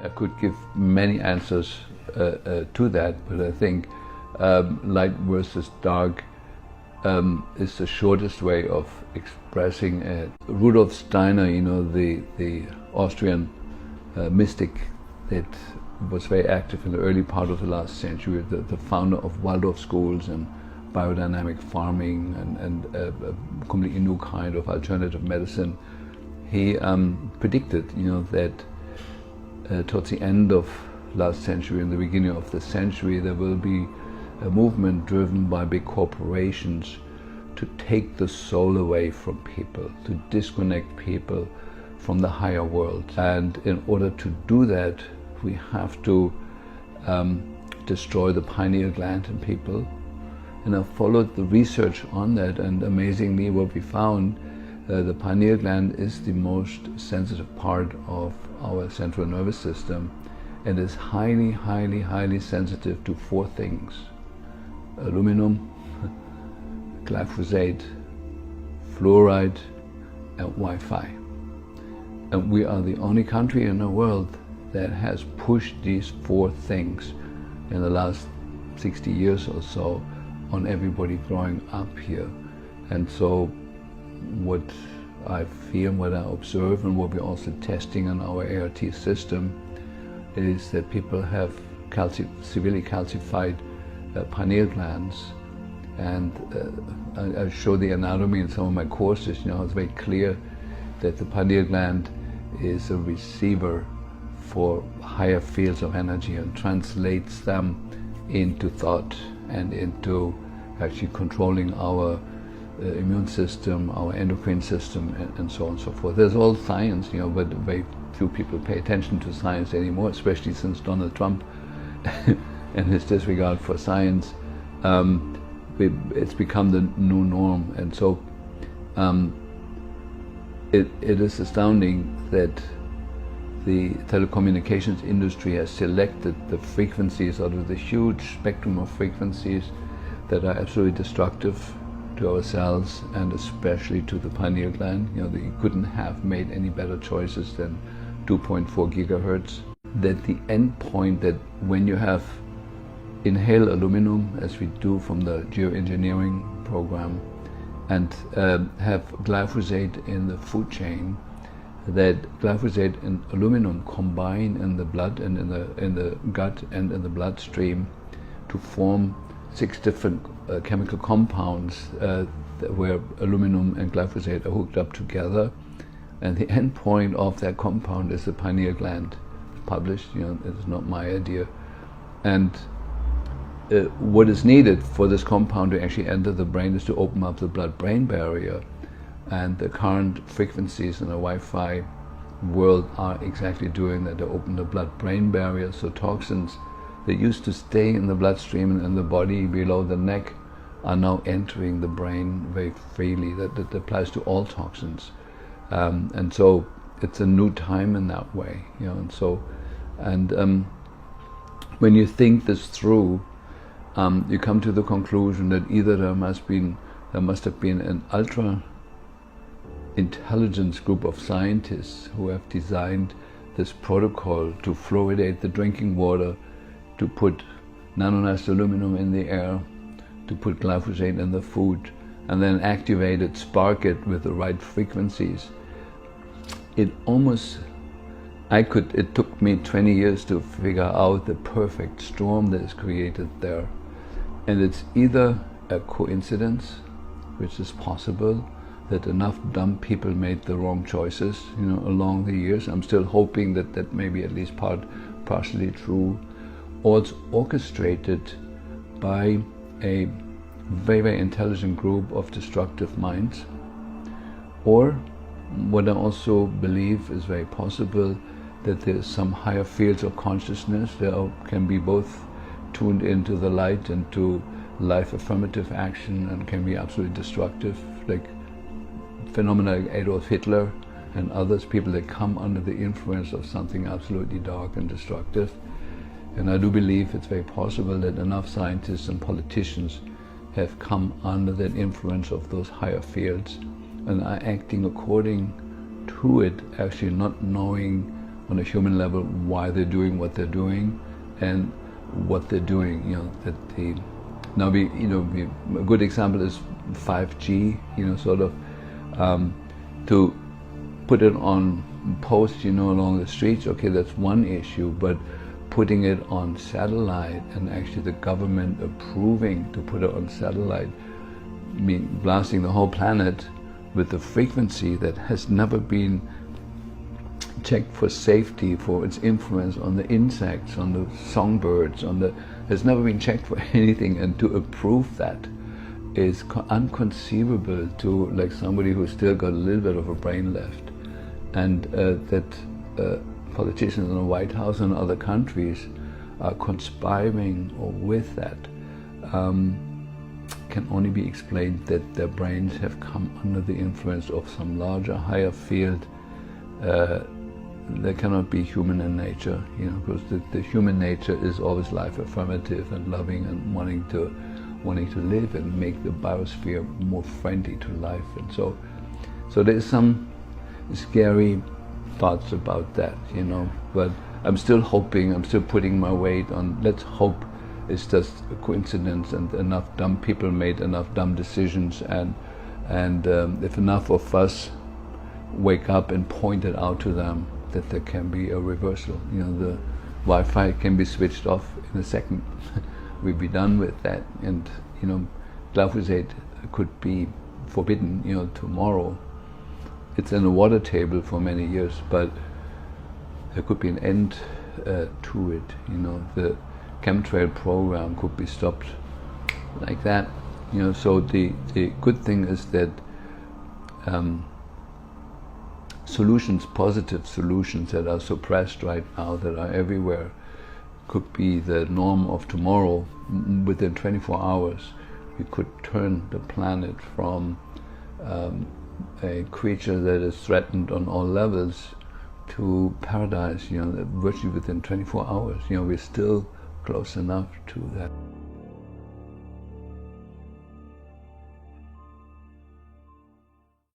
I could give many answers to that, but I think light versus dark is the shortest way of expressing it. Rudolf Steiner, the Austrian mystic that was very active in the early part of the last century, the founder of Waldorf schools and biodynamic farming and a completely new kind of alternative medicine. He predicted, that towards the end of last century and the beginning of this century, there will be a movement driven by big corporations to take the soul away from people, to disconnect people from the higher world. And in order to do that, we have to destroy the pineal gland in people. And I followed the research on that, and amazingly what we found, the pineal gland is the most sensitive part of our central nervous system and is highly, highly, highly sensitive to 4 things: aluminum, glyphosate, fluoride, and Wi-Fi. And we are the only country in the world that has pushed these 4 things in the last 60 years or so on everybody growing up here. And so what I feel, what I observe, and what we're also testing in our ART system is that people have severely calcified pineal glands. And I show the anatomy in some of my courses. It's very clear that the pineal gland is a receiver for higher fields of energy and translates them into thought and into actually controlling our immune system, our endocrine system, and so on and so forth. There's all science, but very few people pay attention to science anymore, especially since Donald Trump and his disregard for science. It's become the new norm, and so it is astounding that the telecommunications industry has selected the frequencies out of the huge spectrum of frequencies that are absolutely destructive to our cells and especially to the pineal gland. They couldn't have made any better choices than 2.4 gigahertz. That the end point, that when you have inhale aluminum, as we do from the geoengineering program, and have glyphosate in the food chain, that glyphosate and aluminum combine in the blood and in the gut and in the bloodstream to form 6 different chemical compounds where aluminum and glyphosate are hooked up together, and the end point of that compound is the pineal gland. It's published, it's not my idea. And what is needed for this compound to actually enter the brain is to open up the blood-brain barrier. And the current frequencies in the Wi-Fi world are exactly doing that. They open the blood-brain barrier, so toxins that used to stay in the bloodstream and in the body below the neck are now entering the brain very freely. That applies to all toxins. And so it's a new time in that way. When you think this through, you come to the conclusion that either there must have been an ultra intelligence group of scientists who have designed this protocol to fluoridate the drinking water, to put nanonized aluminum in the air, to put glyphosate in the food, and then activate it, spark it with the right frequencies. It took me 20 years to figure out the perfect storm that is created there. And it's either a coincidence, which is possible, that enough dumb people made the wrong choices, along the years. I'm still hoping that may be at least partially true. Or it's orchestrated by a very, very intelligent group of destructive minds. Or what I also believe is very possible, that there's some higher fields of consciousness that can be both tuned into the light and to life affirmative action and can be absolutely destructive, like phenomena like Adolf Hitler and others, people that come under the influence of something absolutely dark and destructive. And I do believe it's very possible that enough scientists and politicians have come under that influence of those higher fields and are acting according to it, actually not knowing on a human level why they're doing what they're doing and what they're doing. A good example is 5G. To put it on posts, along the streets. Okay, that's one issue, but putting it on satellite and actually the government approving to put it on satellite, blasting the whole planet with a frequency that has never been checked for safety, for its influence on the insects, on the songbirds, has never been checked for anything, and to approve that is unconceivable to like somebody who's still got a little bit of a brain left. And that politicians in the White House and other countries are conspiring with that can only be explained that their brains have come under the influence of some larger, higher field. There cannot be human in nature, because the human nature is always life affirmative and loving and wanting to live and make the biosphere more friendly to life. And so there's some scary thoughts about that, but I'm still hoping, I'm still putting my weight on, let's hope it's just a coincidence and enough dumb people made enough dumb decisions, and if enough of us wake up and point it out to them that there can be a reversal. The Wi-Fi can be switched off in a second. We'd be done with that, and glyphosate could be forbidden tomorrow. It's in the water table for many years, but there could be an end to it. The chemtrail program could be stopped like that. So the good thing is that solutions, positive solutions that are suppressed right now, that are everywhere, could be the norm of tomorrow. Within 24 hours, we could turn the planet from a creature that is threatened on all levels to paradise, virtually within 24 hours. We're still close enough to that.